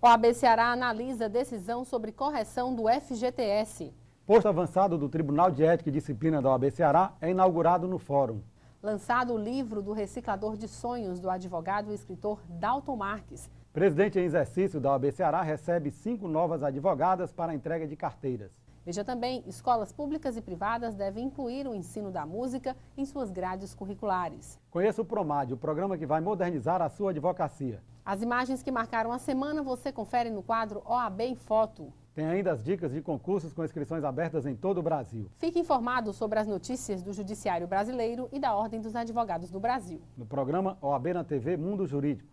OAB Ceará analisa decisão sobre correção do FGTS. Posto avançado do Tribunal de Ética e Disciplina da OAB Ceará é inaugurado no Fórum. Lançado o livro do Reciclador de Sonhos, do advogado e escritor Dalton Marques. Presidente em exercício da OAB Ceará recebe 5 novas advogadas para a entrega de carteiras. Veja também, escolas públicas e privadas devem incluir o ensino da música em suas grades curriculares. Conheça o PROMAD, o programa que vai modernizar a sua advocacia. As imagens que marcaram a semana você confere no quadro OAB em Foto. Tem ainda as dicas de concursos com inscrições abertas em todo o Brasil. Fique informado sobre as notícias do Judiciário Brasileiro e da Ordem dos Advogados do Brasil. No programa OAB na TV Mundo Jurídico.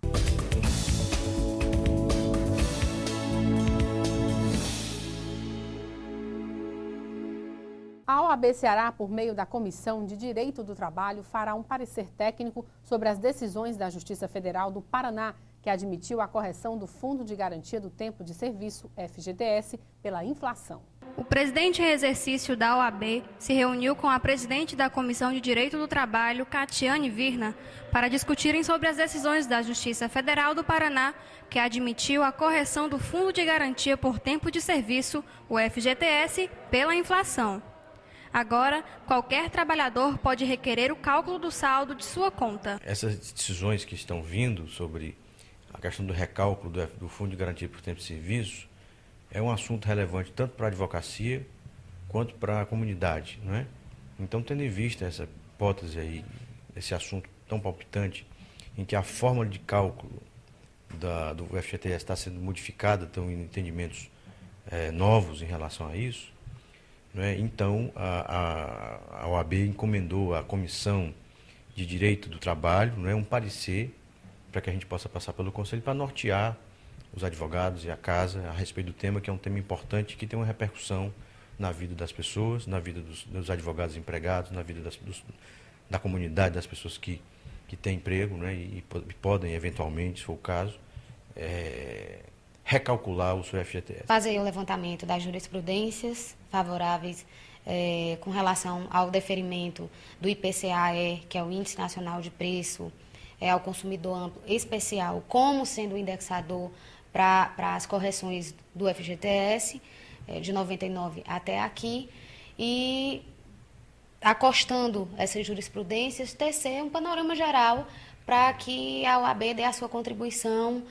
A OAB Ceará, por meio da Comissão de Direito do Trabalho, fará um parecer técnico sobre as decisões da Justiça Federal do Paraná, que admitiu a correção do Fundo de Garantia do Tempo de Serviço, FGTS, pela inflação. O presidente em exercício da OAB se reuniu com a presidente da Comissão de Direito do Trabalho, Catiane Virna, para discutirem sobre as decisões da Justiça Federal do Paraná, que admitiu a correção do Fundo de Garantia por Tempo de Serviço, o FGTS, pela inflação. Agora, qualquer trabalhador pode requerer o cálculo do saldo de sua conta. Essas decisões que estão vindo sobre a questão do recálculo do Fundo de Garantia por Tempo de Serviço é um assunto relevante tanto para a advocacia quanto para a comunidade, não é? Então, tendo em vista essa hipótese aí, esse assunto tão palpitante, em que a fórmula de cálculo do FGTS está sendo modificada, estão em entendimentos novos em relação a isso, não é? Então, a OAB encomendou à Comissão de Direito do Trabalho, não é, um parecer para que a gente possa passar pelo Conselho para nortear os advogados e a casa a respeito do tema, que é um tema importante, que tem uma repercussão na vida das pessoas, na vida dos advogados empregados, na vida da comunidade, das pessoas que têm emprego, né, e podem, eventualmente, se for o caso, recalcular o seu FGTS. Fazer o levantamento das jurisprudências favoráveis com relação ao deferimento do IPCA-E, que é o Índice Nacional de Preço ao Consumidor Amplo Especial, como sendo o indexador para as correções do FGTS, de 99 até aqui, e acostando essas jurisprudências, tecer um panorama geral para que a OAB dê a sua contribuição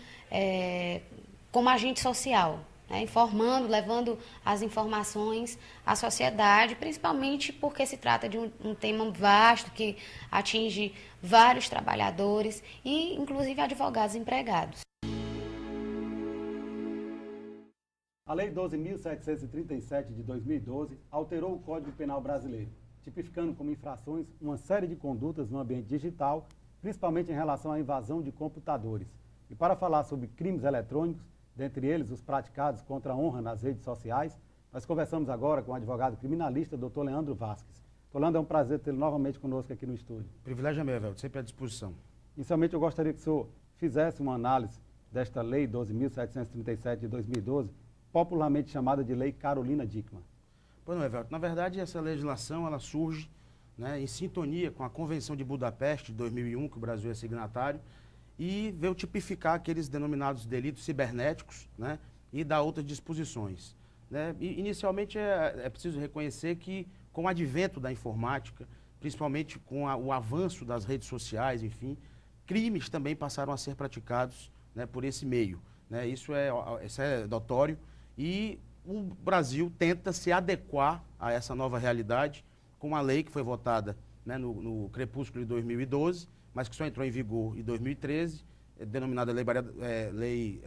como agente social, né, informando, levando as informações à sociedade, principalmente porque se trata de um tema vasto que atinge vários trabalhadores e, inclusive, advogados empregados. A Lei 12.737 de 2012 alterou o Código Penal brasileiro, tipificando como infrações uma série de condutas no ambiente digital, principalmente em relação à invasão de computadores. E para falar sobre crimes eletrônicos, dentre eles os praticados contra a honra nas redes sociais, nós conversamos agora com o advogado criminalista, Dr. Leandro Vasques. Dr. Leandro, é um prazer tê-lo novamente conosco aqui no estúdio. O privilégio é meu, Evaldo, sempre à disposição. Inicialmente, eu gostaria que o senhor fizesse uma análise desta Lei 12.737 de 2012, popularmente chamada de Lei Carolina Dickmann. Pois não, Evaldo, na verdade, essa legislação ela surge, né, em sintonia com a Convenção de Budapeste de 2001, que o Brasil é signatário, e veio tipificar aqueles denominados delitos cibernéticos, né, e dar outras disposições, né? E, inicialmente é preciso reconhecer que com o advento da informática, principalmente com o avanço das redes sociais, enfim, crimes também passaram a ser praticados, né, por esse meio, né? Isso é notório e o Brasil tenta se adequar a essa nova realidade com uma lei que foi votada, né, no crepúsculo de 2012, mas que só entrou em vigor em 2013, denominada Lei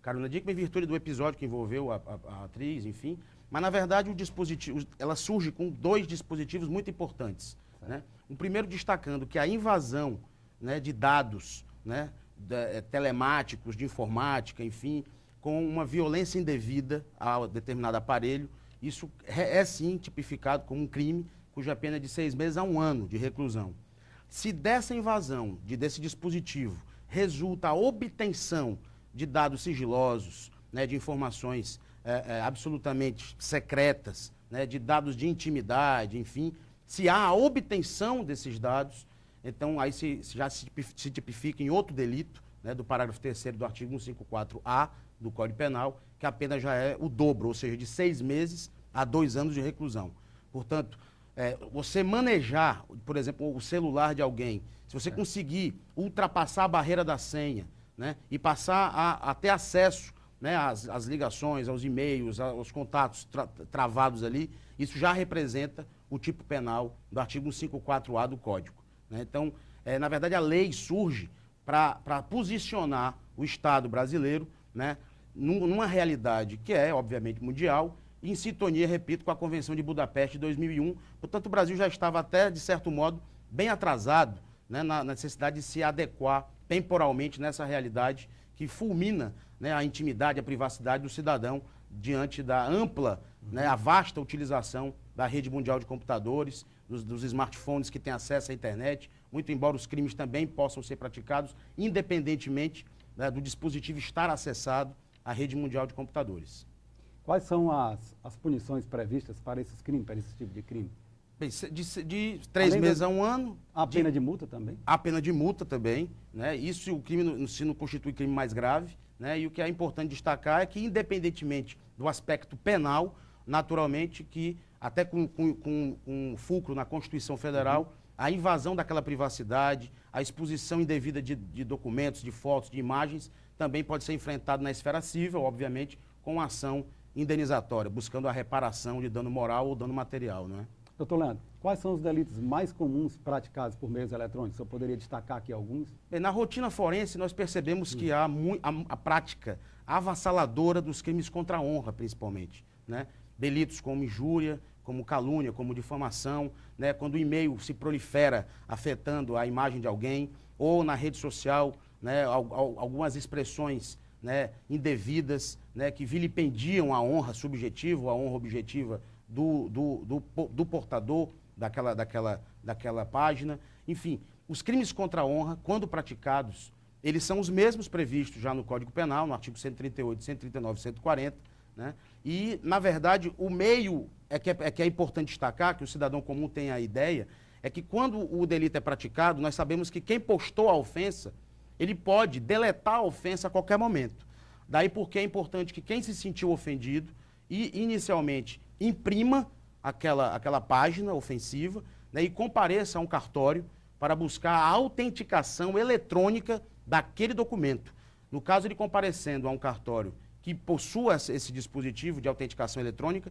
Carolina Dickmann, em virtude do episódio que envolveu a atriz, enfim. Mas, na verdade, o dispositivo, ela surge com 2 dispositivos muito importantes, né? Um primeiro destacando que a invasão, né, de dados, né, telemáticos, de informática, enfim, com uma violência indevida a determinado aparelho, isso é sim tipificado como um crime cuja pena é de 6 meses a 1 ano de reclusão. Se dessa invasão, desse dispositivo, resulta a obtenção de dados sigilosos, né, de informações absolutamente secretas, né, de dados de intimidade, enfim, se há a obtenção desses dados, então aí já se tipifica em outro delito, né, do parágrafo 3º do artigo 154-A do Código Penal, que a pena já é o dobro, ou seja, de 6 meses a 2 anos de reclusão. Portanto, você manejar, por exemplo, o celular de alguém, se você conseguir ultrapassar a barreira da senha, né, e passar a ter acesso, né, às ligações, aos e-mails, aos contatos travados ali, isso já representa o tipo penal do artigo 154A do Código, né? Então, na verdade, a lei surge para posicionar o Estado brasileiro, né, numa realidade que é, obviamente, mundial, em sintonia, repito, com a Convenção de Budapeste de 2001. Portanto, o Brasil já estava até, de certo modo, bem atrasado, né, na necessidade de se adequar temporalmente nessa realidade que fulmina, né, a intimidade, a privacidade do cidadão diante da ampla, né, a vasta utilização da rede mundial de computadores, dos smartphones que têm acesso à internet, muito embora os crimes também possam ser praticados, independentemente, né, do dispositivo estar acessado à rede mundial de computadores. Quais são as punições previstas para esses crimes, para esse tipo de crime? Bem, de 3 meses a 1 ano. A pena de multa também? A pena de multa também, né? Isso se não constitui crime mais grave, né? E o que é importante destacar é que, independentemente do aspecto penal, naturalmente que, até com fulcro na Constituição Federal, a invasão daquela privacidade, a exposição indevida de documentos, de fotos, de imagens, também pode ser enfrentado na esfera civil, obviamente, com ação indenizatória, buscando a reparação de dano moral ou dano material, não é? Doutor Leandro, quais são os delitos mais comuns praticados por meios eletrônicos? O senhor poderia destacar aqui alguns? Bem, na rotina forense, nós percebemos que há a prática avassaladora dos crimes contra a honra, principalmente, né? Delitos como injúria, como calúnia, como difamação, né? Quando o e-mail se prolifera afetando a imagem de alguém, ou na rede social, né? Algumas expressões, né, indevidas, né, que vilipendiam a honra subjetiva, a honra objetiva do portador daquela página. Enfim, os crimes contra a honra, quando praticados, eles são os mesmos previstos já no Código Penal, no artigo 138, 139 e 140, né? E, na verdade, o meio que é importante destacar, que o cidadão comum tenha a ideia, é que quando o delito é praticado, nós sabemos que quem postou a ofensa, ele pode deletar a ofensa a qualquer momento. Daí porque é importante que quem se sentiu ofendido e, inicialmente, imprima aquela página ofensiva, né, e compareça a um cartório para buscar a autenticação eletrônica daquele documento. No caso, ele comparecendo a um cartório que possua esse dispositivo de autenticação eletrônica,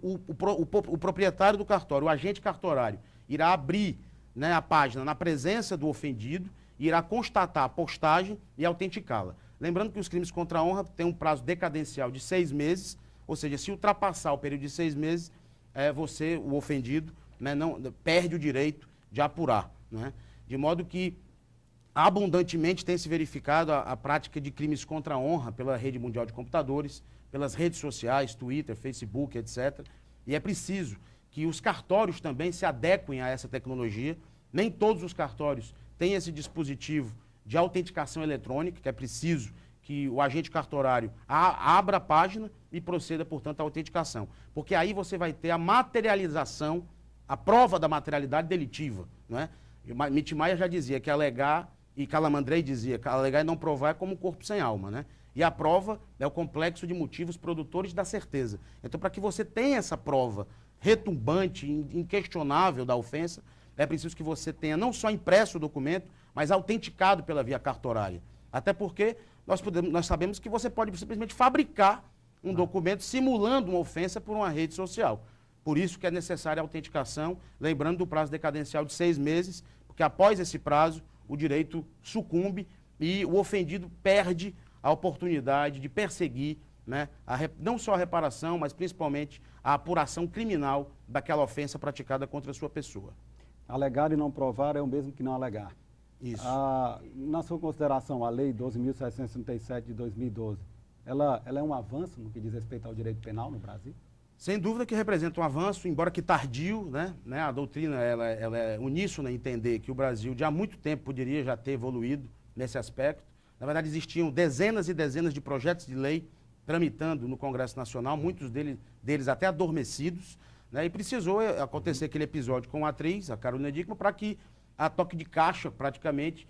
o proprietário do cartório, o agente cartorário, irá abrir, né, a página na presença do ofendido, irá constatar a postagem e autenticá-la. Lembrando que os crimes contra a honra têm um prazo decadencial de 6 meses, ou seja, se ultrapassar o período de 6 meses, o ofendido, né, perde o direito de apurar, né? De modo que abundantemente tem se verificado a prática de crimes contra a honra pela rede mundial de computadores, pelas redes sociais, Twitter, Facebook, etc. E é preciso que os cartórios também se adequem a essa tecnologia. Nem todos os cartórios têm esse dispositivo de autenticação eletrônica, que é preciso que o agente cartorário abra a página e proceda, portanto, à autenticação. Porque aí você vai ter a materialização, a prova da materialidade delitiva, não é? Mitmaia já dizia que alegar, e Calamandrei dizia que alegar e não provar é como um corpo sem alma, né? E a prova é o complexo de motivos produtores da certeza. Então, para que você tenha essa prova retumbante, inquestionável da ofensa, é preciso que você tenha não só impresso o documento, mas autenticado pela via cartorária. Até porque nós sabemos que você pode simplesmente fabricar um documento simulando uma ofensa por uma rede social. Por isso que é necessária a autenticação, lembrando do prazo decadencial de 6 meses, porque após esse prazo o direito sucumbe e o ofendido perde a oportunidade de perseguir, né, não só a reparação, mas principalmente a apuração criminal daquela ofensa praticada contra a sua pessoa. Alegar e não provar é o mesmo que não alegar. Isso. Na sua consideração, a Lei 12.737 de 2012, ela é um avanço no que diz respeito ao direito penal no Brasil? Sem dúvida que representa um avanço, embora que tardio, né? A doutrina ela é uníssona em entender que o Brasil de há muito tempo poderia já ter evoluído nesse aspecto. Na verdade, existiam dezenas e dezenas de projetos de lei tramitando no Congresso Nacional, muitos deles até adormecidos, né? E precisou acontecer aquele episódio com a atriz, a Carolina Dickmann, para que, a toque de caixa, praticamente,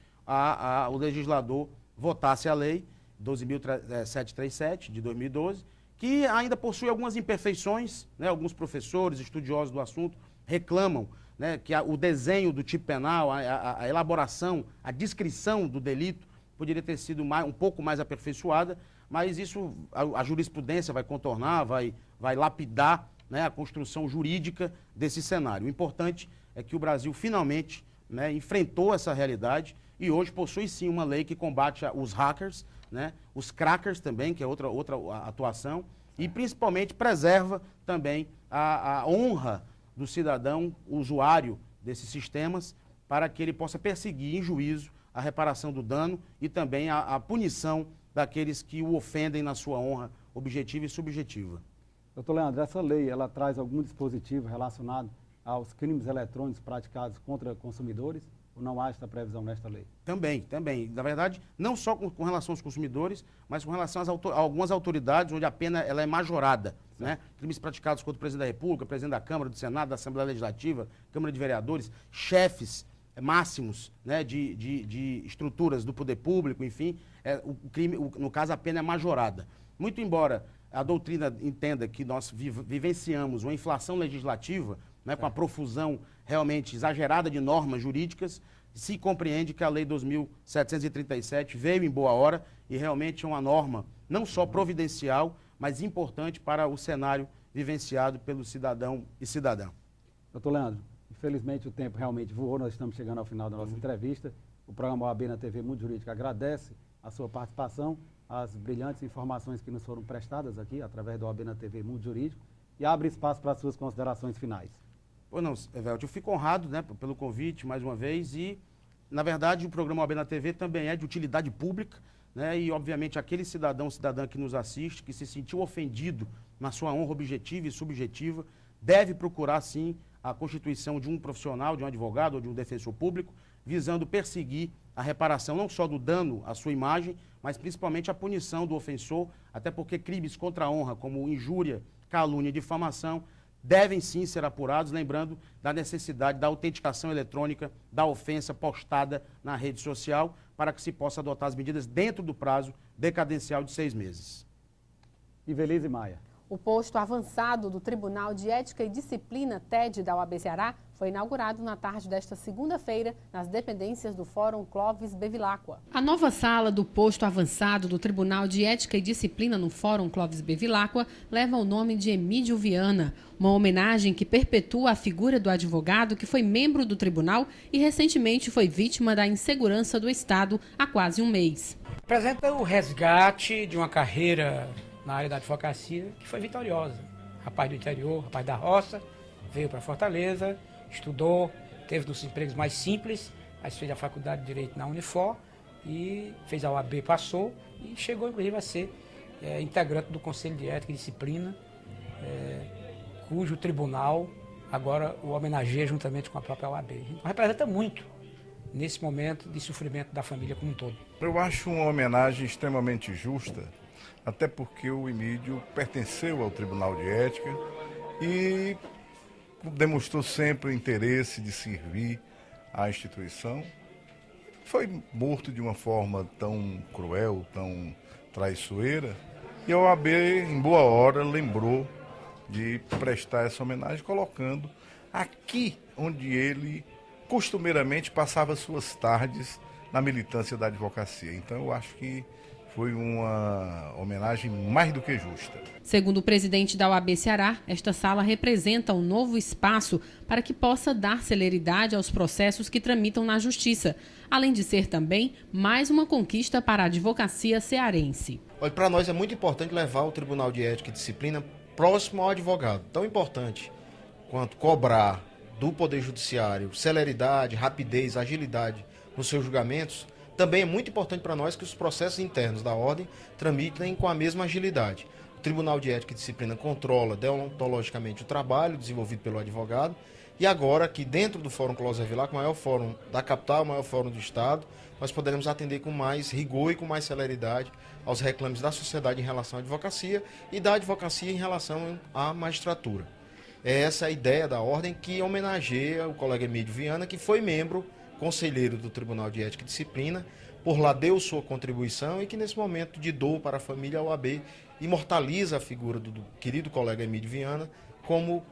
o legislador votasse a lei 12.737, de 2012, que ainda possui algumas imperfeições, né? Alguns professores, estudiosos do assunto, reclamam, né, que o desenho do tipo penal, a elaboração, a descrição do delito poderia ter sido um pouco mais aperfeiçoada, mas isso a jurisprudência vai contornar, vai lapidar, né, a construção jurídica desse cenário. O importante é que o Brasil finalmente, né, enfrentou essa realidade e hoje possui sim uma lei que combate os hackers, né, os crackers também, que é outra atuação, e principalmente preserva também a honra do cidadão usuário desses sistemas para que ele possa perseguir em juízo a reparação do dano e também a punição daqueles que o ofendem na sua honra objetiva e subjetiva. Doutor Leandro, essa lei, ela traz algum dispositivo relacionado aos crimes eletrônicos praticados contra consumidores? Ou não há esta previsão nesta lei? Também. Na verdade, não só com relação aos consumidores, mas com relação a algumas autoridades onde a pena ela é majorada, né? Crimes praticados contra o presidente da República, presidente da Câmara, do Senado, da Assembleia Legislativa, Câmara de Vereadores, chefes máximos, né, de estruturas do poder público, enfim, o crime, no caso, a pena é majorada. Muito embora a doutrina entenda que nós vivenciamos uma inflação legislativa, né, com a profusão realmente exagerada de normas jurídicas, se compreende que a Lei 2.737 veio em boa hora e realmente é uma norma não só providencial, mas importante para o cenário vivenciado pelo cidadão e cidadã. Doutor Leandro, infelizmente o tempo realmente voou, nós estamos chegando ao final da nossa entrevista. O programa OAB na TV Mundo Jurídico agradece a sua participação, as brilhantes informações que nos foram prestadas aqui através do OAB na TV Mundo Jurídico e abre espaço para as suas considerações finais. Pois não, Evelto, eu fico honrado, né, pelo convite mais uma vez e, na verdade, o programa OAB na TV também é de utilidade pública, né, e, obviamente, aquele cidadão ou cidadã que nos assiste, que se sentiu ofendido na sua honra objetiva e subjetiva, deve procurar, sim, a constituição de um profissional, de um advogado ou de um defensor público, visando perseguir a reparação não só do dano à sua imagem, mas principalmente a punição do ofensor, até porque crimes contra a honra, como injúria, calúnia e difamação, devem sim ser apurados, lembrando da necessidade da autenticação eletrônica da ofensa postada na rede social, para que se possa adotar as medidas dentro do prazo decadencial de 6 meses. Ivelise Maia. O posto avançado do Tribunal de Ética e Disciplina, TED, da OAB Ceará, foi inaugurado na tarde desta segunda-feira, nas dependências do Fórum Clóvis Bevilacqua. A nova sala do posto avançado do Tribunal de Ética e Disciplina no Fórum Clóvis Bevilacqua leva o nome de Emídio Viana, uma homenagem que perpetua a figura do advogado que foi membro do tribunal e recentemente foi vítima da insegurança do Estado há quase um mês. Apresenta o resgate de uma carreira na área da advocacia que foi vitoriosa. Rapaz do interior, rapaz da roça, veio para Fortaleza, estudou, teve dos empregos mais simples, mas fez a faculdade de Direito na Unifor e fez a OAB, passou e chegou inclusive a ser integrante do Conselho de Ética e Disciplina, cujo tribunal agora o homenageia juntamente com a própria OAB. Então representa muito nesse momento de sofrimento da família como um todo. Eu acho uma homenagem extremamente justa, até porque o Emídio pertenceu ao Tribunal de Ética e demonstrou sempre o interesse de servir à instituição. Foi morto de uma forma tão cruel, tão traiçoeira, e a OAB, em boa hora, lembrou de prestar essa homenagem, colocando aqui onde ele costumeiramente passava suas tardes na militância da advocacia. Então eu acho que foi uma homenagem mais do que justa. Segundo o presidente da OAB Ceará, esta sala representa um novo espaço para que possa dar celeridade aos processos que tramitam na Justiça, além de ser também mais uma conquista para a advocacia cearense. Olha, para nós é muito importante levar o Tribunal de Ética e Disciplina próximo ao advogado. Tão importante quanto cobrar do Poder Judiciário celeridade, rapidez, agilidade nos seus julgamentos, também é muito importante para nós que os processos internos da ordem tramitem com a mesma agilidade. O Tribunal de Ética e Disciplina controla deontologicamente o trabalho desenvolvido pelo advogado e agora que dentro do Fórum Clóvis Bevilacqua, o maior fórum da capital, o maior fórum do Estado, nós poderemos atender com mais rigor e com mais celeridade aos reclames da sociedade em relação à advocacia e da advocacia em relação à magistratura. É essa a ideia da ordem que homenageia o colega Emídio Viana, que foi membro conselheiro do Tribunal de Ética e Disciplina, por lá deu sua contribuição e que nesse momento de dor para a família, a OAB imortaliza a figura do querido colega Emídio Viana como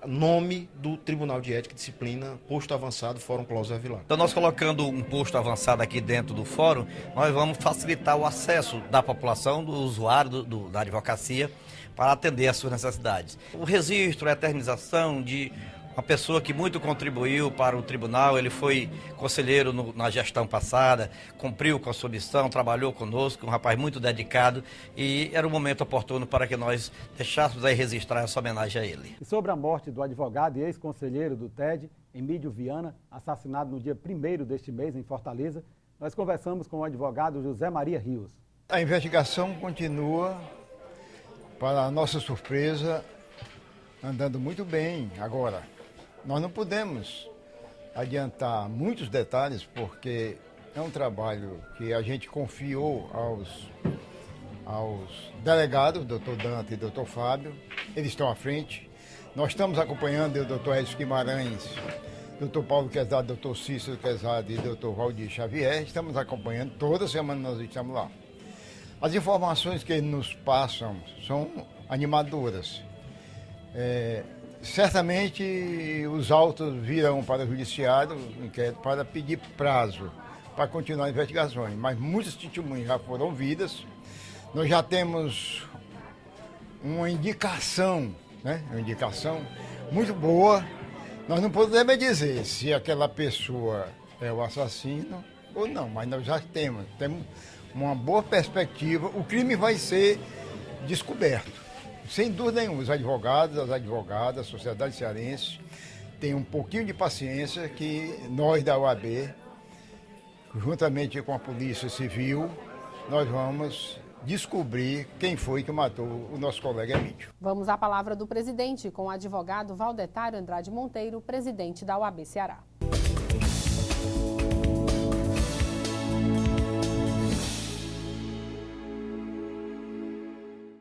nome do Tribunal de Ética e Disciplina, posto avançado, Fórum Cláudio Vilar. Então, nós colocando um posto avançado aqui dentro do fórum, nós vamos facilitar o acesso da população, do usuário da advocacia, para atender às suas necessidades. O registro, a eternização de uma pessoa que muito contribuiu para o tribunal, ele foi conselheiro na gestão passada, cumpriu com a sua missão, trabalhou conosco, um rapaz muito dedicado, e era um momento oportuno para que nós deixássemos aí registrar essa homenagem a ele. E sobre a morte do advogado e ex-conselheiro do TED, Emídio Viana, assassinado no dia 1º deste mês em Fortaleza, nós conversamos com o advogado José Maria Rios. A investigação continua, para a nossa surpresa, andando muito bem agora. Nós não podemos adiantar muitos detalhes, porque é um trabalho que a gente confiou aos delegados, doutor Dante e doutor Fábio. Eles estão à frente. Nós estamos acompanhando o doutor Edson Guimarães, doutor Paulo Quezade, doutor Cícero Quezade e doutor Valdir Xavier. Estamos acompanhando, toda semana nós estamos lá. As informações que eles nos passam são animadoras. Certamente os autos virão para o judiciário, inquérito, para pedir prazo para continuar as investigações, mas muitas testemunhas já foram ouvidas. Nós já temos uma indicação, né? Uma indicação muito boa. Nós não podemos dizer se aquela pessoa é o assassino ou não, mas nós já temos uma boa perspectiva. O crime vai ser descoberto. Sem dúvida nenhuma, os advogados, as advogadas, a sociedade cearense tem um pouquinho de paciência que nós da OAB, juntamente com a Polícia Civil, nós vamos descobrir quem foi que matou o nosso colega Emídio. Vamos à palavra do presidente com o advogado Valdetário Andrade Monteiro, presidente da OAB Ceará.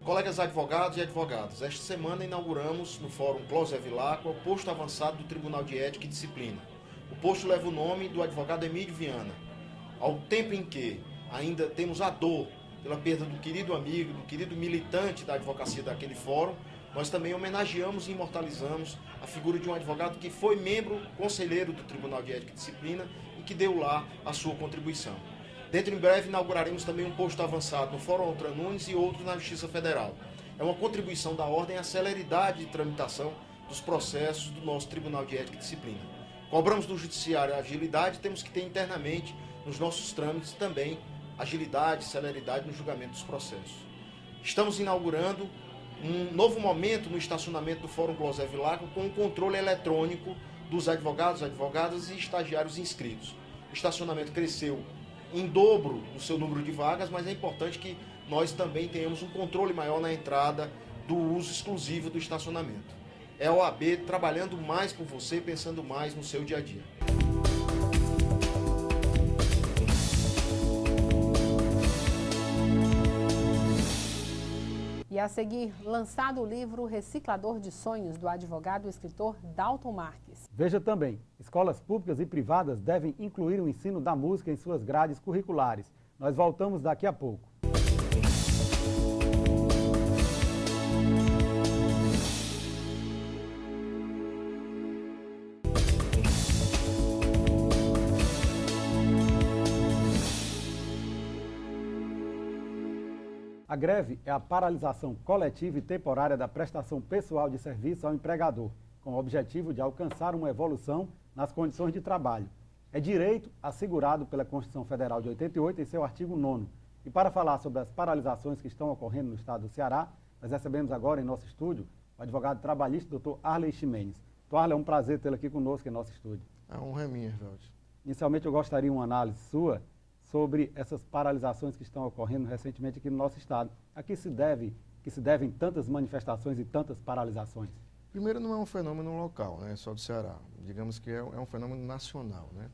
Colegas advogados e advogadas, esta semana inauguramos no Fórum Cláudio Vilar o posto avançado do Tribunal de Ética e Disciplina. O posto leva o nome do advogado Emídio Viana. Ao tempo em que ainda temos a dor pela perda do querido amigo, do querido militante da advocacia daquele fórum, nós também homenageamos e imortalizamos a figura de um advogado que foi membro, conselheiro do Tribunal de Ética e Disciplina e que deu lá a sua contribuição. Dentro em breve inauguraremos também um posto avançado no Fórum Altran Nunes e outro na Justiça Federal. É uma contribuição da Ordem à celeridade de tramitação dos processos do nosso Tribunal de Ética e Disciplina. Cobramos do Judiciário a agilidade, temos que ter internamente nos nossos trâmites também agilidade, celeridade no julgamento dos processos. Estamos inaugurando um novo momento no estacionamento do Fórum Cláudio Vilar com o controle eletrônico dos advogados, advogadas e estagiários inscritos. O estacionamento cresceu em dobro do seu número de vagas, mas é importante que nós também tenhamos um controle maior na entrada do uso exclusivo do estacionamento. É a OAB trabalhando mais por você, pensando mais no seu dia a dia. E a seguir, lançado o livro Reciclador de Sonhos, do advogado e escritor Dalton Marques. Veja também, escolas públicas e privadas devem incluir o ensino da música em suas grades curriculares. Nós voltamos daqui a pouco. A greve é a paralisação coletiva e temporária da prestação pessoal de serviço ao empregador, com o objetivo de alcançar uma evolução nas condições de trabalho. É direito assegurado pela Constituição Federal de 88 em seu artigo 9º. E para falar sobre as paralisações que estão ocorrendo no estado do Ceará, nós recebemos agora em nosso estúdio o advogado trabalhista Dr. Arley Ximenes. Dr. Arley, é um prazer tê-lo aqui conosco em nosso estúdio. É um minha, Veldes. Inicialmente eu gostaria de uma análise sua sobre essas paralisações que estão ocorrendo recentemente aqui no nosso estado. A que se devem tantas manifestações e tantas paralisações? Primeiro, não é um fenômeno local, né, só do Ceará. Digamos que é um fenômeno nacional, né?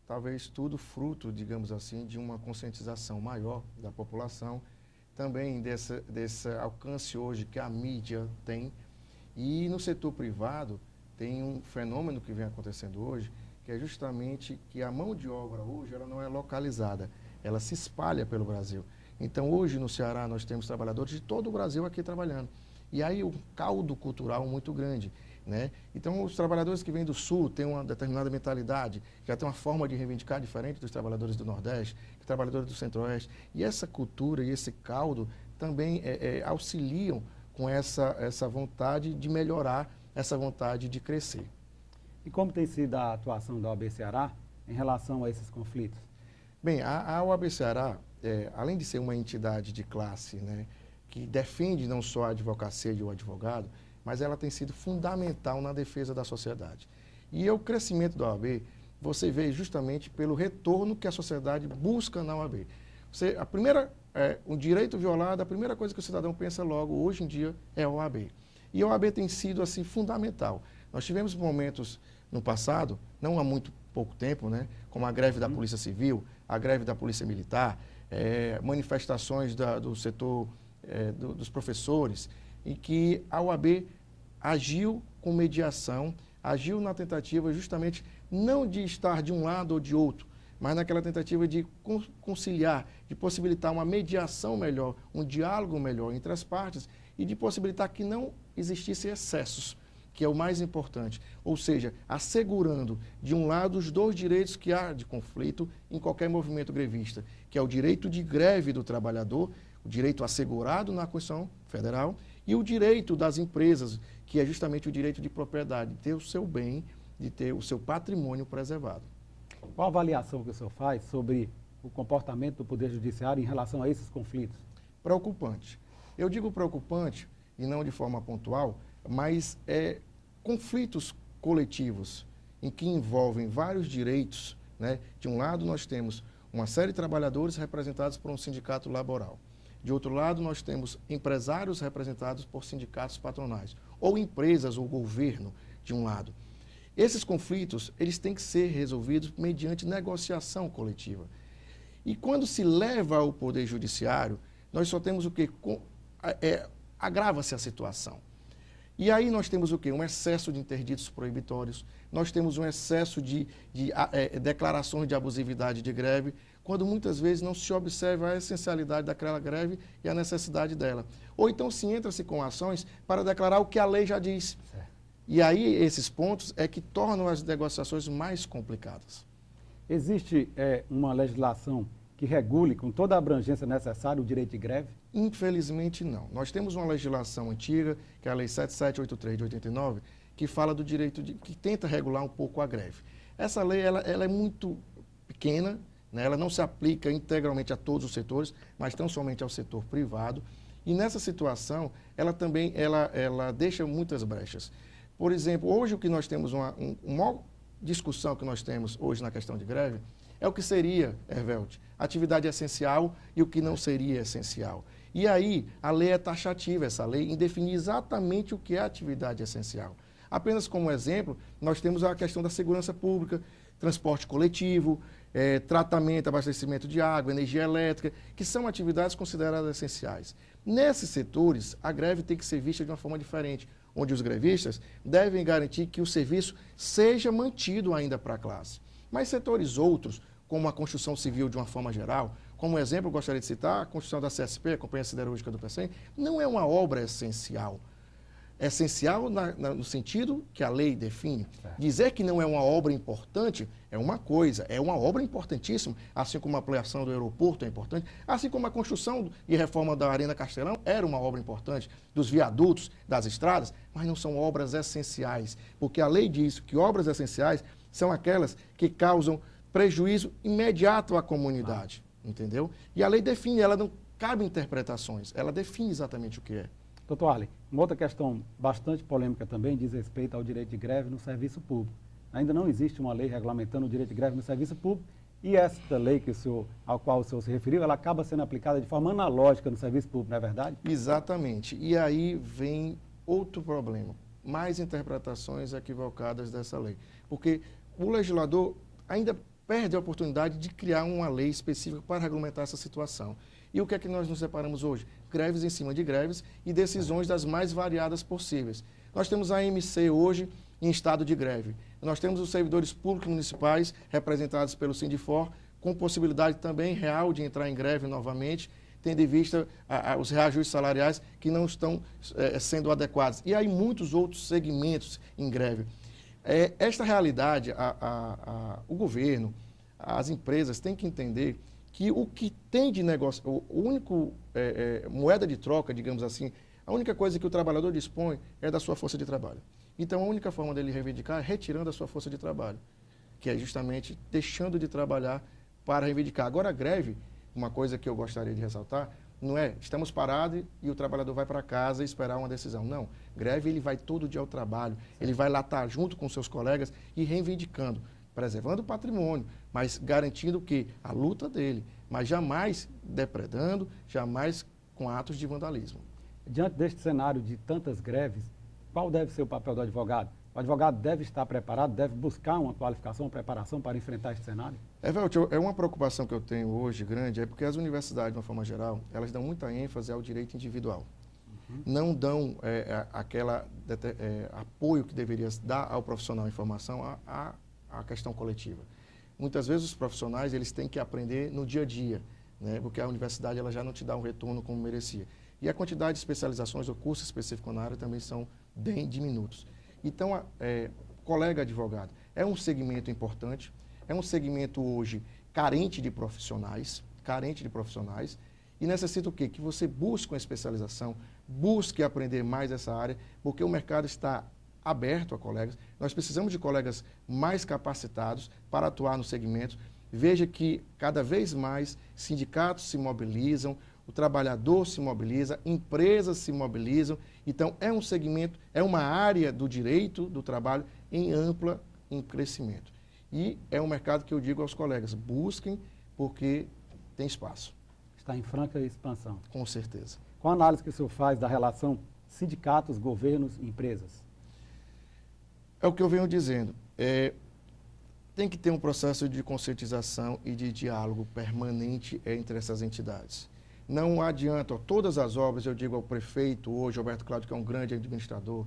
Talvez tudo fruto, digamos assim, de uma conscientização maior da população, também desse alcance hoje que a mídia tem. E no setor privado tem um fenômeno que vem acontecendo hoje, que é justamente que a mão de obra hoje ela não é localizada, ela se espalha pelo Brasil. Então, hoje no Ceará, nós temos trabalhadores de todo o Brasil aqui trabalhando. E aí, um caldo cultural muito grande, né? Então, os trabalhadores que vêm do Sul têm uma determinada mentalidade, já tem uma forma de reivindicar diferente dos trabalhadores do Nordeste, dos trabalhadores do Centro-Oeste. E essa cultura e esse caldo também auxiliam com essa vontade de melhorar, essa vontade de crescer. E como tem sido a atuação da OAB Ceará em relação a esses conflitos? Bem, a OAB Ceará, além de ser uma entidade de classe, né, que defende não só a advocacia e o advogado, mas ela tem sido fundamental na defesa da sociedade. E o crescimento da OAB, você vê justamente pelo retorno que a sociedade busca na OAB. Um direito violado, a primeira coisa que o cidadão pensa logo, hoje em dia, é a OAB. E a OAB tem sido, assim, fundamental. Nós tivemos momentos no passado, não há muito pouco tempo, né, como a greve da Polícia Civil, a greve da Polícia Militar, manifestações do setor dos professores, em que a OAB agiu com mediação, agiu na tentativa justamente não de estar de um lado ou de outro, mas naquela tentativa de conciliar, de possibilitar uma mediação melhor, um diálogo melhor entre as partes e de possibilitar que não existissem excessos, que é o mais importante. Ou seja, assegurando, de um lado, os dois direitos que há de conflito em qualquer movimento grevista, que é o direito de greve do trabalhador, o direito assegurado na Constituição Federal, e o direito das empresas, que é justamente o direito de propriedade, de ter o seu bem, de ter o seu patrimônio preservado. Qual a avaliação que o senhor faz sobre o comportamento do Poder Judiciário em relação a esses conflitos? Preocupante. Eu digo preocupante, e não de forma pontual, mas conflitos coletivos em que envolvem vários direitos, né? De um lado, nós temos uma série de trabalhadores representados por um sindicato laboral. De outro lado, nós temos empresários representados por sindicatos patronais, ou empresas ou governo, de um lado. Esses conflitos, eles têm que ser resolvidos mediante negociação coletiva. E quando se leva ao Poder Judiciário, nós só temos o quê? Agrava-se a situação. E aí nós temos o quê? Um excesso de interditos proibitórios, nós temos um excesso de declarações de abusividade de greve, quando muitas vezes não se observa a essencialidade daquela greve e a necessidade dela. Ou então se entra-se com ações para declarar o que a lei já diz. Certo. E aí esses pontos é que tornam as negociações mais complicadas. Existe uma legislação que regule com toda a abrangência necessária o direito de greve? Infelizmente não. Nós temos uma legislação antiga, que é a Lei 7783 de 89, que fala do direito que tenta regular um pouco a greve. Essa lei ela é muito pequena, né? Ela não se aplica integralmente a todos os setores, mas tão somente ao setor privado. E nessa situação, ela também ela deixa muitas brechas. Por exemplo, hoje o que nós temos, uma maior discussão que nós temos hoje na questão de greve, é o que seria, Hervelt, atividade essencial e o que não seria essencial. E aí, a lei é taxativa, essa lei, em definir exatamente o que é atividade essencial. Apenas como exemplo, nós temos a questão da segurança pública, transporte coletivo, tratamento, abastecimento de água, energia elétrica, que são atividades consideradas essenciais. Nesses setores, a greve tem que ser vista de uma forma diferente, onde os grevistas devem garantir que o serviço seja mantido ainda para a classe. Mas setores outros, como a construção civil de uma forma geral, como exemplo, eu gostaria de citar a construção da CSP, a Companhia Siderúrgica do PECEM, não é uma obra essencial. Essencial no sentido que a lei define. Dizer que não é uma obra importante é uma coisa, é uma obra importantíssima, assim como a ampliação do aeroporto é importante, assim como a construção e reforma da Arena Castelão era uma obra importante, dos viadutos, das estradas, mas não são obras essenciais, porque a lei diz que obras essenciais são aquelas que causam prejuízo imediato à comunidade, entendeu? E a lei define, ela não cabe interpretações, ela define exatamente o que é. Doutor Arley, uma outra questão bastante polêmica também diz respeito ao direito de greve no serviço público. Ainda não existe uma lei regulamentando o direito de greve no serviço público e esta lei ao qual o senhor se referiu, ela acaba sendo aplicada de forma analógica no serviço público, não é verdade? Exatamente. E aí vem outro problema, mais interpretações equivocadas dessa lei. Porque o legislador ainda perde a oportunidade de criar uma lei específica para regulamentar essa situação. E o que é que nós nos separamos hoje? Greves em cima de greves e decisões das mais variadas possíveis. Nós temos a AMC hoje em estado de greve. Nós temos os servidores públicos municipais representados pelo Sindifor com possibilidade também real de entrar em greve novamente, tendo em vista os reajustes salariais que não estão sendo adequados. E aí muitos outros segmentos em greve. Esta realidade, o governo, as empresas têm que entender que o que tem de negócio, o único moeda de troca, digamos assim, a única coisa que o trabalhador dispõe é da sua força de trabalho. Então, a única forma dele reivindicar é retirando a sua força de trabalho, que é justamente deixando de trabalhar para reivindicar. Agora, a greve, uma coisa que eu gostaria de ressaltar, não é estamos parados e o trabalhador vai para casa e esperar uma decisão. Não, greve ele vai todo dia ao trabalho, ele vai lá estar junto com seus colegas e reivindicando, preservando o patrimônio, mas garantindo que a luta dele, mas jamais depredando, jamais com atos de vandalismo. Diante deste cenário de tantas greves, qual deve ser o papel do advogado? O advogado deve estar preparado, deve buscar uma qualificação, uma preparação para enfrentar este cenário? Evelton, é uma preocupação que eu tenho hoje grande, é porque as universidades, de uma forma geral, elas dão muita ênfase ao direito individual. Não dão apoio que deveria dar ao profissional em formação à questão coletiva. Muitas vezes os profissionais eles têm que aprender no dia a dia, né, porque a universidade ela já não te dá um retorno como merecia. E a quantidade de especializações ou cursos específicos na área também são bem diminutos. Então, colega advogado, é um segmento importante, é um segmento hoje carente de profissionais, e necessita o quê? Que você busque uma especialização, busque aprender mais essa área, porque o mercado está aberto a colegas. Nós precisamos de colegas mais capacitados para atuar no segmento. Veja que cada vez mais sindicatos se mobilizam, o trabalhador se mobiliza, empresas se mobilizam. Então, é um segmento, é uma área do direito do trabalho em crescimento. E é um mercado que eu digo aos colegas, busquem porque tem espaço. Está em franca expansão. Com certeza. Qual a análise que o senhor faz da relação sindicatos, governos e empresas? É o que eu venho dizendo. Tem que ter um processo de conscientização e de diálogo permanente entre essas entidades. Não adianta, todas as obras, eu digo ao prefeito hoje, Roberto Cláudio, que é um grande administrador,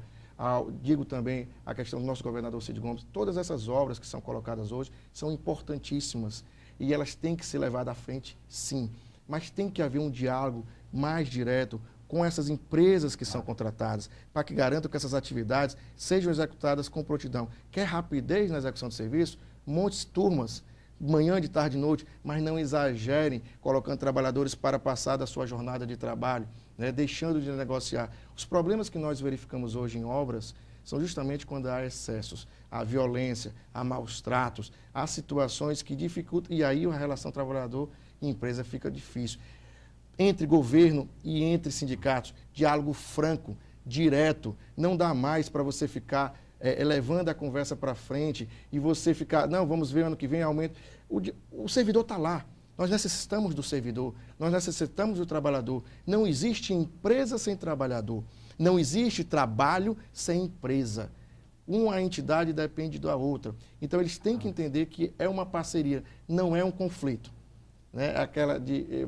digo também a questão do nosso governador Cid Gomes, todas essas obras que são colocadas hoje são importantíssimas e elas têm que ser levadas à frente, sim. Mas tem que haver um diálogo mais direto com essas empresas que são contratadas, para que garantam que essas atividades sejam executadas com prontidão. Quer rapidez na execução do serviço? Monte turmas, manhã, de tarde e noite, mas não exagerem colocando trabalhadores para passar da sua jornada de trabalho, né, deixando de negociar. Os problemas que nós verificamos hoje em obras são justamente quando há excessos, há violência, há maus tratos, há situações que dificultam, e aí a relação trabalhador e empresa fica difícil. Entre governo e entre sindicatos, diálogo franco, direto, não dá mais para você ficar levando a conversa para frente e você ficar, não, vamos ver ano que vem aumento. O servidor está lá, nós necessitamos do servidor, nós necessitamos do trabalhador. Não existe empresa sem trabalhador, não existe trabalho sem empresa. Uma entidade depende da outra. Então eles têm que entender que é uma parceria, não é um conflito. Né? Aquela de,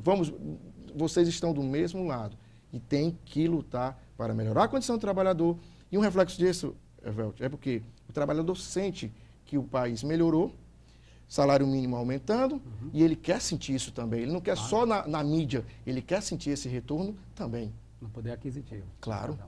vocês estão do mesmo lado e tem que lutar para melhorar a condição do trabalhador. E um reflexo disso, Evelton, é porque o trabalhador sente que o país melhorou, salário mínimo aumentando, e ele quer sentir isso também. Ele não quer só na mídia, ele quer sentir esse retorno também. No poder aquisitivo. Claro.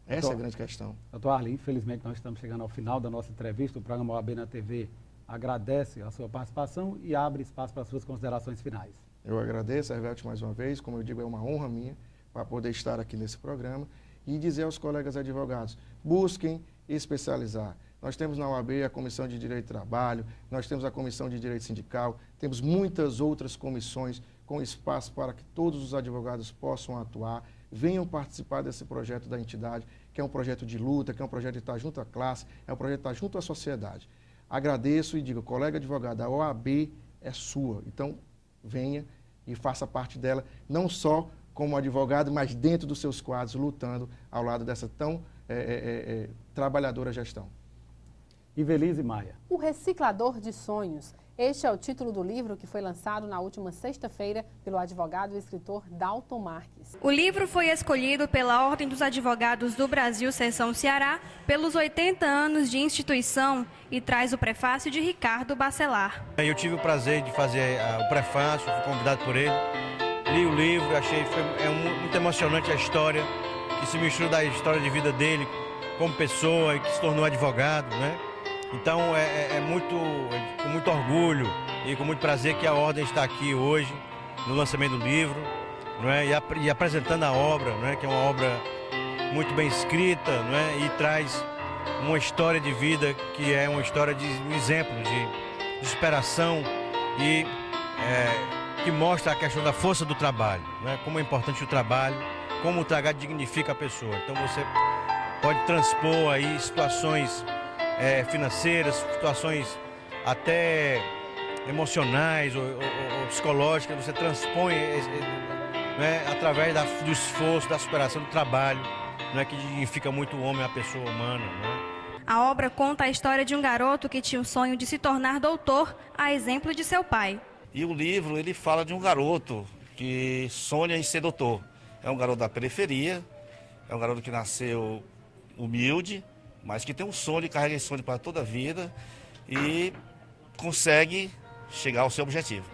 Essa é a grande questão. Doutor Arley, infelizmente nós estamos chegando ao final da nossa entrevista. O programa OAB na TV agradece a sua participação e abre espaço para as suas considerações finais. Eu agradeço, Evelton, mais uma vez. Como eu digo, é uma honra minha para poder estar aqui nesse programa e dizer aos colegas advogados, busquem especializar. Nós temos na OAB a Comissão de Direito do Trabalho, nós temos a Comissão de Direito Sindical, temos muitas outras comissões com espaço para que todos os advogados possam atuar, venham participar desse projeto da entidade, que é um projeto de luta, que é um projeto de estar junto à classe, é um projeto de estar junto à sociedade. Agradeço e digo, colega advogado, a OAB é sua, então venha e faça parte dela, não só como advogado, mas dentro dos seus quadros, lutando ao lado dessa tão trabalhadora gestão. Ivelise Maia. O reciclador de sonhos Este é o título do livro que foi lançado na última sexta-feira pelo advogado e escritor Dalton Marques. O livro foi escolhido pela Ordem dos Advogados do Brasil, Seção Ceará, pelos 80 anos de instituição e traz o prefácio de Ricardo Bacelar. Eu tive o prazer de fazer o prefácio, fui convidado por ele, li o livro, achei muito emocionante a história, que se mistura da história de vida dele como pessoa e que se tornou advogado, né? Então com muito orgulho e com muito prazer que a Ordem está aqui hoje no lançamento do livro, não é? E apresentando a obra, não é? Que é uma obra muito bem escrita, não é? E traz uma história de vida que é uma história de um exemplo de superação e que mostra a questão da força do trabalho, não é? Como é importante o trabalho, como o trabalho dignifica a pessoa. Então você pode transpor aí situações financeiras, situações até emocionais ou psicológicas, você transpõe através do esforço, da superação do trabalho, que dignifica muito o homem, a pessoa humana. A obra conta a história de um garoto que tinha o sonho de se tornar doutor, a exemplo de seu pai. E o livro ele fala de um garoto que sonha em ser doutor. É um garoto da periferia, é um garoto que nasceu humilde, mas que tem um sonho, carrega esse sonho para toda a vida e consegue chegar ao seu objetivo.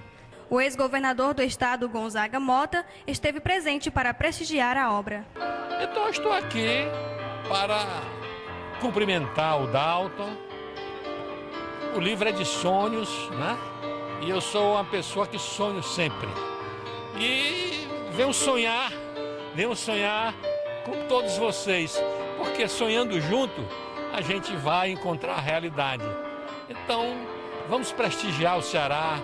O ex-governador do estado, Gonzaga Mota, esteve presente para prestigiar a obra. Então, eu estou aqui para cumprimentar o Dalton. O livro é de sonhos, né? E eu sou uma pessoa que sonho sempre. E venho sonhar com todos vocês, porque sonhando junto, a gente vai encontrar a realidade. Então, vamos prestigiar o Ceará,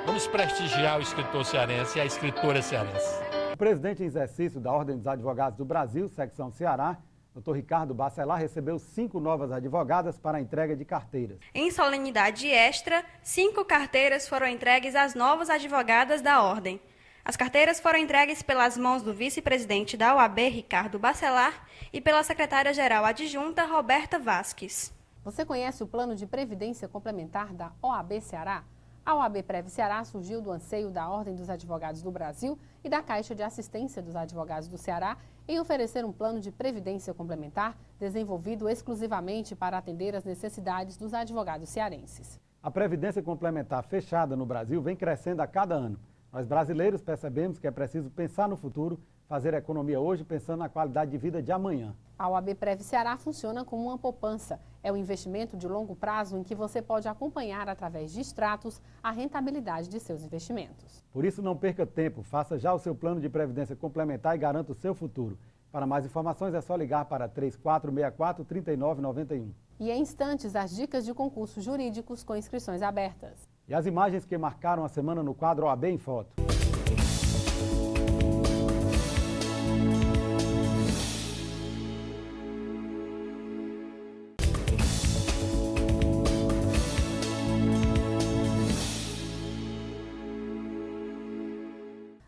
vamos prestigiar o escritor cearense e a escritora cearense. O presidente em exercício da Ordem dos Advogados do Brasil, Secção Ceará, Dr. Ricardo Bacelar, recebeu 5 novas advogadas para a entrega de carteiras. Em solenidade extra, 5 carteiras foram entregues às novas advogadas da Ordem. As carteiras foram entregues pelas mãos do vice-presidente da OAB, Ricardo Bacelar, e pela secretária-geral adjunta, Roberta Vasques. Você conhece o Plano de Previdência Complementar da OAB Ceará? A OAB Prev Ceará surgiu do anseio da Ordem dos Advogados do Brasil e da Caixa de Assistência dos Advogados do Ceará em oferecer um plano de previdência complementar desenvolvido exclusivamente para atender às necessidades dos advogados cearenses. A Previdência Complementar fechada no Brasil vem crescendo a cada ano. Nós brasileiros percebemos que é preciso pensar no futuro, fazer a economia hoje pensando na qualidade de vida de amanhã. A OAB Prev Ceará funciona como uma poupança. É um investimento de longo prazo em que você pode acompanhar através de extratos a rentabilidade de seus investimentos. Por isso não perca tempo, faça já o seu plano de previdência complementar e garanta o seu futuro. Para mais informações é só ligar para 3464-3991. E em instantes as dicas de concursos jurídicos com inscrições abertas. E as imagens que marcaram a semana no quadro OAB em Foto.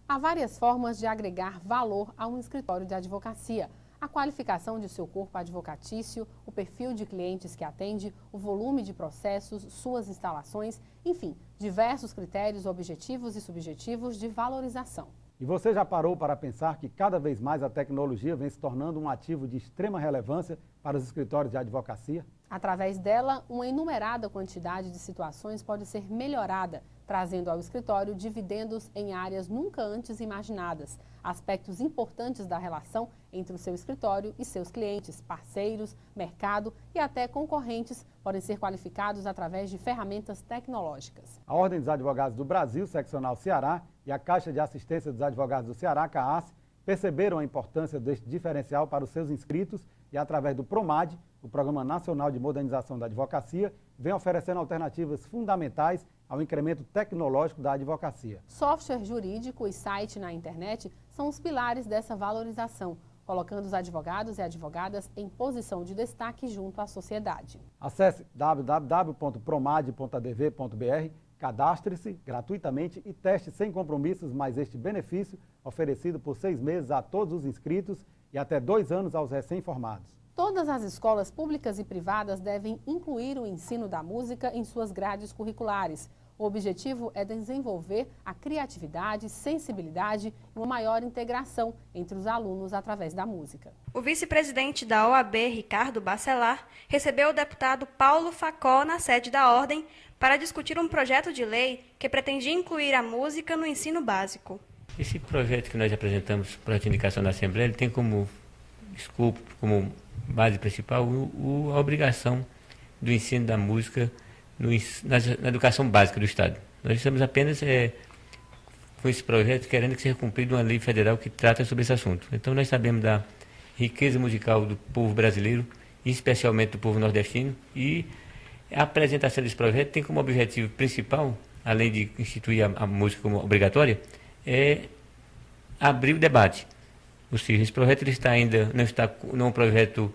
Há várias formas de agregar valor a um escritório de advocacia. A qualificação de seu corpo advocatício, o perfil de clientes que atende, o volume de processos, suas instalações, enfim, diversos critérios objetivos e subjetivos de valorização. E você já parou para pensar que cada vez mais a tecnologia vem se tornando um ativo de extrema relevância para os escritórios de advocacia? Através dela, uma inumerada quantidade de situações pode ser melhorada, trazendo ao escritório dividendos em áreas nunca antes imaginadas, aspectos importantes da relação entre o seu escritório e seus clientes, parceiros, mercado e até concorrentes podem ser qualificados através de ferramentas tecnológicas. A Ordem dos Advogados do Brasil, Seccional Ceará, e a Caixa de Assistência dos Advogados do Ceará, CAAS, perceberam a importância deste diferencial para os seus inscritos e, através do PROMAD, o Programa Nacional de Modernização da Advocacia, vem oferecendo alternativas fundamentais ao incremento tecnológico da advocacia. Software jurídico e site na internet são os pilares dessa valorização, colocando os advogados e advogadas em posição de destaque junto à sociedade. Acesse www.promad.adv.br, cadastre-se gratuitamente e teste sem compromissos mais este benefício oferecido por 6 meses a todos os inscritos e até 2 anos aos recém-formados. Todas as escolas públicas e privadas devem incluir o ensino da música em suas grades curriculares. O objetivo é desenvolver a criatividade, sensibilidade e uma maior integração entre os alunos através da música. O vice-presidente da OAB, Ricardo Bacelar, recebeu o deputado Paulo Facó na sede da Ordem para discutir um projeto de lei que pretendia incluir a música no ensino básico. Esse projeto que nós apresentamos para a indicação da Assembleia, ele tem como escopo, como base principal, a obrigação do ensino da música na educação básica do Estado. Nós estamos apenas com esse projeto querendo que seja cumprida uma lei federal que trata sobre esse assunto. Então nós sabemos da riqueza musical do povo brasileiro, especialmente do povo nordestino, e a apresentação desse projeto tem como objetivo principal, além de instituir a música como obrigatória, é abrir o debate. Ou seja, esse projeto ele não é um projeto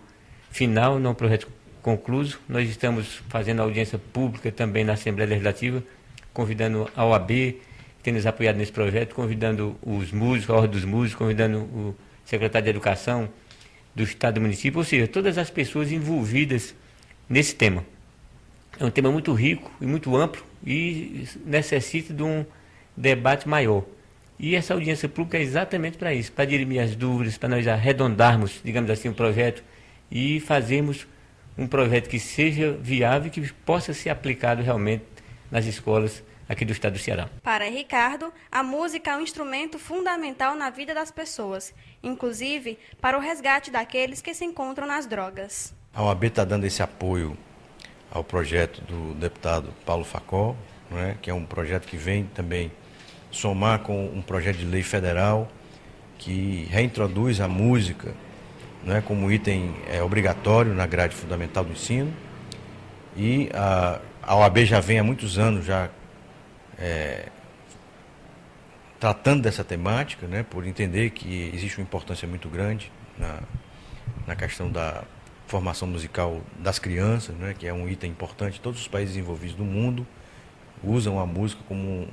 final, não é um projeto concluso. Nós estamos fazendo audiência pública também na Assembleia Legislativa, convidando a OAB, que tem nos apoiado nesse projeto, convidando os músicos, a Ordem dos Músicos, convidando o secretário de Educação do Estado e do município, ou seja, todas as pessoas envolvidas nesse tema. É um tema muito rico e muito amplo e necessita de um debate maior. E essa audiência pública é exatamente para isso, para dirimir as dúvidas, para nós arredondarmos, digamos assim, o projeto e fazermos um projeto que seja viável e que possa ser aplicado realmente nas escolas aqui do estado do Ceará. Para Ricardo, a música é um instrumento fundamental na vida das pessoas, inclusive para o resgate daqueles que se encontram nas drogas. A OAB está dando esse apoio ao projeto do deputado Paulo Facó, né, que é um projeto que vem também somar com um projeto de lei federal que reintroduz a música, né, como item obrigatório na grade fundamental do ensino. E a OAB já vem há muitos anos tratando dessa temática, né, por entender que existe uma importância muito grande na questão da formação musical das crianças, né, que é um item importante. Todos os países desenvolvidos do mundo usam a música como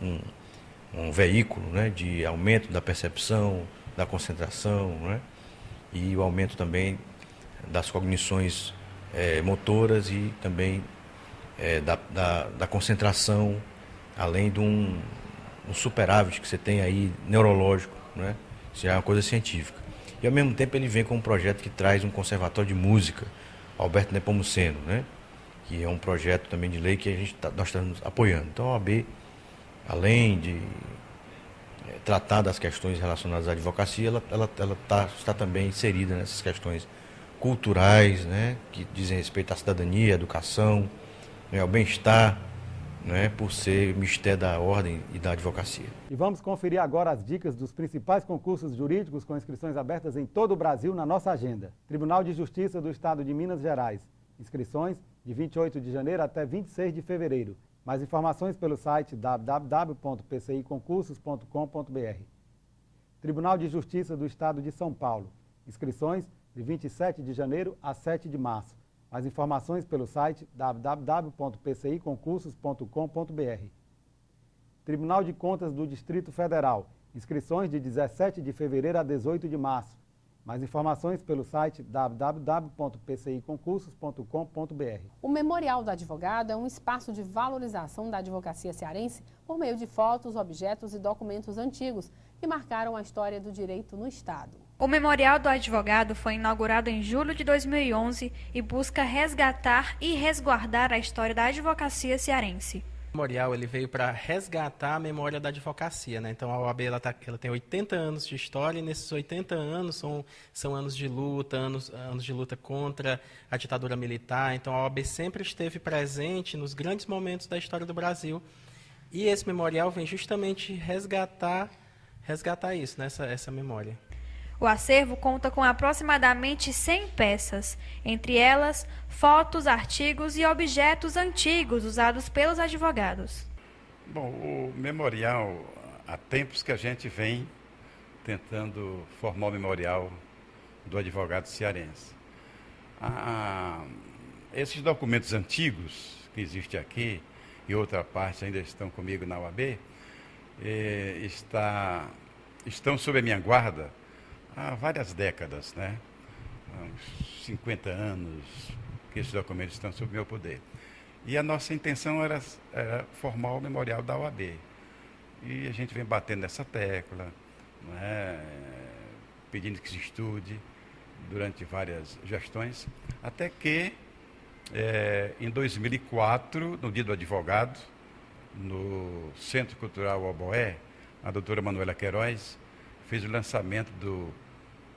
um veículo, né, de aumento da percepção, da concentração, né, e o aumento também das cognições motoras e também da concentração, além de um superávit que você tem aí neurológico, né, isso é uma coisa científica. E ao mesmo tempo ele vem com um projeto que traz um conservatório de música, Alberto Nepomuceno, né, que é um projeto também de lei que nós estamos apoiando. Então a OAB, além de tratar das questões relacionadas à advocacia, ela está também inserida nessas questões culturais, né, que dizem respeito à cidadania, à educação, né, ao bem-estar, né, por ser mistério da ordem e da advocacia. E vamos conferir agora as dicas dos principais concursos jurídicos com inscrições abertas em todo o Brasil na nossa agenda. Tribunal de Justiça do Estado de Minas Gerais. Inscrições de 28 de janeiro até 26 de fevereiro. Mais informações pelo site www.pciconcursos.com.br. Tribunal de Justiça do Estado de São Paulo. Inscrições de 27 de janeiro a 7 de março. Mais informações pelo site www.pciconcursos.com.br. Tribunal de Contas do Distrito Federal. Inscrições de 17 de fevereiro a 18 de março. Mais informações pelo site www.pciconcursos.com.br. O Memorial do Advogado é um espaço de valorização da advocacia cearense por meio de fotos, objetos e documentos antigos que marcaram a história do direito no Estado. O Memorial do Advogado foi inaugurado em julho de 2011 e busca resgatar e resguardar a história da advocacia cearense. O memorial ele veio para resgatar a memória da advocacia, né? Então a OAB ela tem 80 anos de história e nesses 80 anos são anos de luta, anos de luta contra a ditadura militar. Então a OAB sempre esteve presente nos grandes momentos da história do Brasil e esse memorial vem justamente resgatar isso, né? essa memória. O acervo conta com aproximadamente 100 peças, entre elas fotos, artigos e objetos antigos usados pelos advogados. Bom, o memorial, há tempos que a gente vem tentando formar o memorial do advogado cearense. Esses documentos antigos que existem aqui, e outra parte ainda estão comigo na OAB, estão sob a minha guarda há várias décadas, né? Há uns 50 anos que esses documentos estão sob meu poder. E a nossa intenção era formar o memorial da OAB. E a gente vem batendo nessa tecla, né, pedindo que se estude durante várias gestões, até que em 2004, no Dia do Advogado, no Centro Cultural Oboé, a doutora Manuela Queiroz fez o lançamento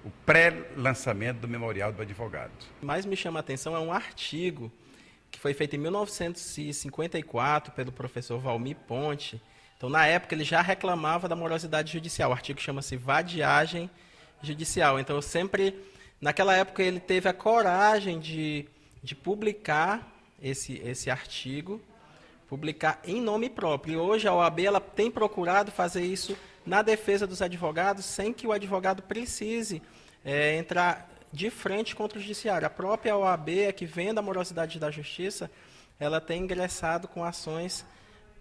o pré-lançamento do Memorial do Advogado. O que mais me chama a atenção é um artigo que foi feito em 1954 pelo professor Valmir Ponte. Então, na época, ele já reclamava da morosidade judicial. O artigo chama-se Vadiagem Judicial. Então, naquela época, ele teve a coragem de publicar esse artigo, publicar em nome próprio. E hoje a OAB ela tem procurado fazer isso na defesa dos advogados, sem que o advogado precise entrar de frente contra o judiciário. A própria OAB, que vendo a morosidade da justiça, ela tem ingressado com ações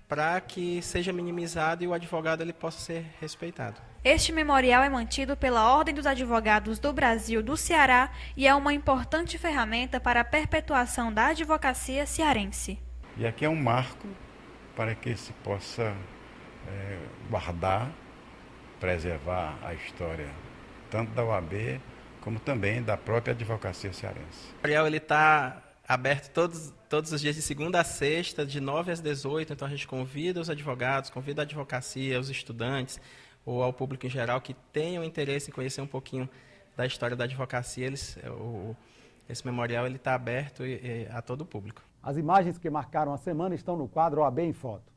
para que seja minimizado e o advogado ele possa ser respeitado. Este memorial é mantido pela Ordem dos Advogados do Brasil do Ceará e é uma importante ferramenta para a perpetuação da advocacia cearense. E aqui é um marco para que se possa guardar, preservar a história, tanto da OAB como também da própria advocacia cearense. O memorial está aberto todos os dias de segunda a sexta, de 9 às 18, então a gente convida os advogados, convida a advocacia, os estudantes, ou ao público em geral que tenham interesse em conhecer um pouquinho da história da advocacia. Esse memorial está aberto a todo o público. As imagens que marcaram a semana estão no quadro OAB em Foto.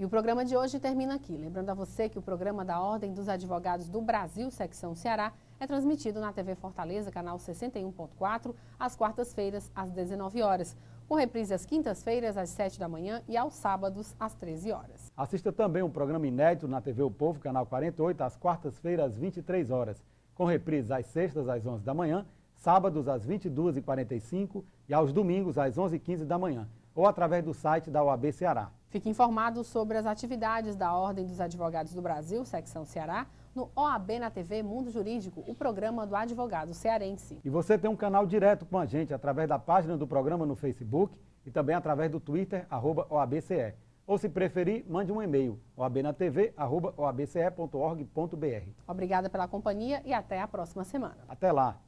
E o programa de hoje termina aqui. Lembrando a você que o programa da Ordem dos Advogados do Brasil, Secção Ceará, é transmitido na TV Fortaleza, canal 61.4, às quartas-feiras, às 19 horas, com reprise às quintas-feiras, às 7 da manhã e aos sábados, às 13 horas. Assista também um programa inédito na TV O Povo, canal 48, às quartas-feiras, às 23 horas, com reprise às sextas, às 11 da manhã, sábados, às 22h45 e aos domingos, às 11h15 da manhã, ou através do site da OAB Ceará. Fique informado sobre as atividades da Ordem dos Advogados do Brasil, Secção Ceará, no OAB na TV Mundo Jurídico, o programa do advogado cearense. E você tem um canal direto com a gente através da página do programa no Facebook e também através do Twitter, @OABCE. Ou se preferir, mande um e-mail, oabnatv@oabce.org.br. Obrigada pela companhia e até a próxima semana. Até lá.